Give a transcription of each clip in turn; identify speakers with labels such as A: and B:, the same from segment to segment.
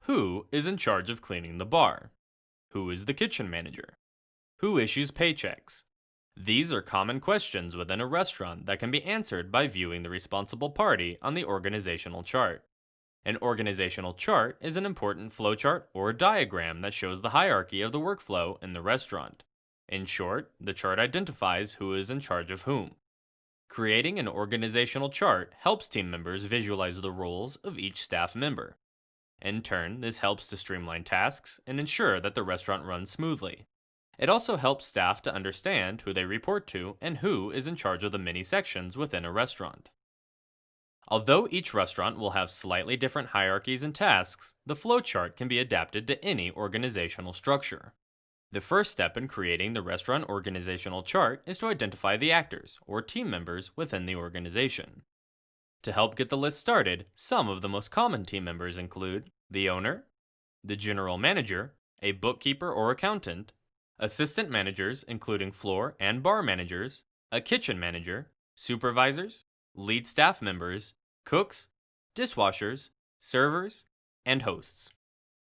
A: Who is in charge of cleaning the bar? Who is the kitchen manager? Who issues paychecks? These are common questions within a restaurant that can be answered by viewing the responsible party on the organizational chart. An organizational chart is an important flowchart or diagram that shows the hierarchy of the workflow in the restaurant. In short, the chart identifies who is in charge of whom. Creating an organizational chart helps team members visualize the roles of each staff member. In turn, this helps to streamline tasks and ensure that the restaurant runs smoothly. It also helps staff to understand who they report to and who is in charge of the many sections within a restaurant. Although each restaurant will have slightly different hierarchies and tasks, the flowchart can be adapted to any organizational structure. The first step in creating the restaurant organizational chart is to identify the actors, or team members, within the organization. To help get the list started, some of the most common team members include the owner, the general manager, a bookkeeper or accountant, assistant managers including floor and bar managers, a kitchen manager, supervisors, lead staff members, cooks, dishwashers, servers, and hosts.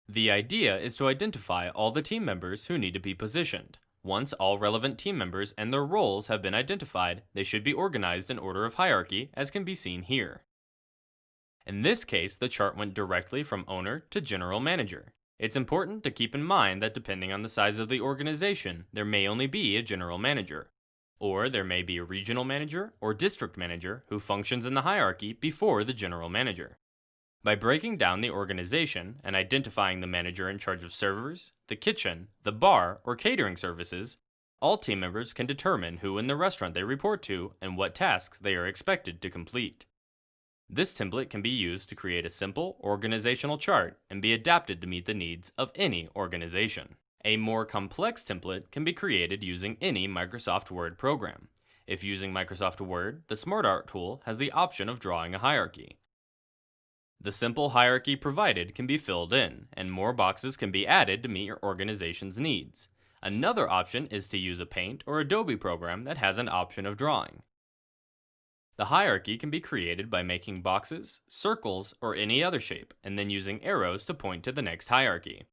A: The idea is to identify all the team members who need to be positioned. Once all relevant team members and their roles have been identified, they should be organized in order of hierarchy, as can be seen here. In this case, the chart went directly from owner to general manager. It's important to keep in mind that depending on the size of the organization, there may only be a general manager, or there may be a regional manager or district manager who functions in the hierarchy before the general manager. By breaking down the organization and identifying the manager in charge of servers, the kitchen, the bar, or catering services, all team members can determine who in the restaurant they report to and what tasks they are expected to complete. This template can be used to create a simple organizational chart and be adapted to meet the needs of any organization. A more complex template can be created using any Microsoft Word program. If using Microsoft Word, the SmartArt tool has the option of drawing a hierarchy. The simple hierarchy provided can be filled in, and more boxes can be added to meet your organization's needs. Another option is to use a Paint or Adobe program that has an option of drawing. The hierarchy can be created by making boxes, circles, or any other shape, and then using arrows to point to the next hierarchy.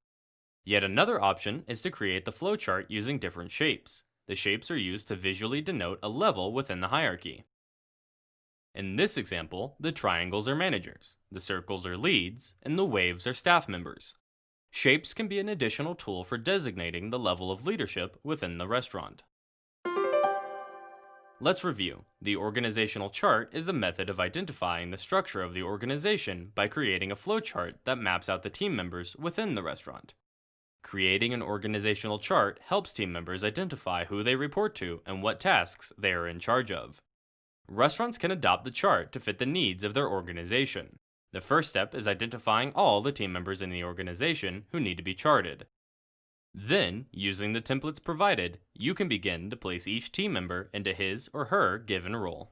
A: Yet another option is to create the flowchart using different shapes. The shapes are used to visually denote a level within the hierarchy. In this example, the triangles are managers, the circles are leads, and the waves are staff members. Shapes can be an additional tool for designating the level of leadership within the restaurant. Let's review. The organizational chart is a method of identifying the structure of the organization by creating a flowchart that maps out the team members within the restaurant. Creating an organizational chart helps team members identify who they report to and what tasks they are in charge of. Restaurants can adopt the chart to fit the needs of their organization. The first step is identifying all the team members in the organization who need to be charted. Then, using the templates provided, you can begin to place each team member into his or her given role.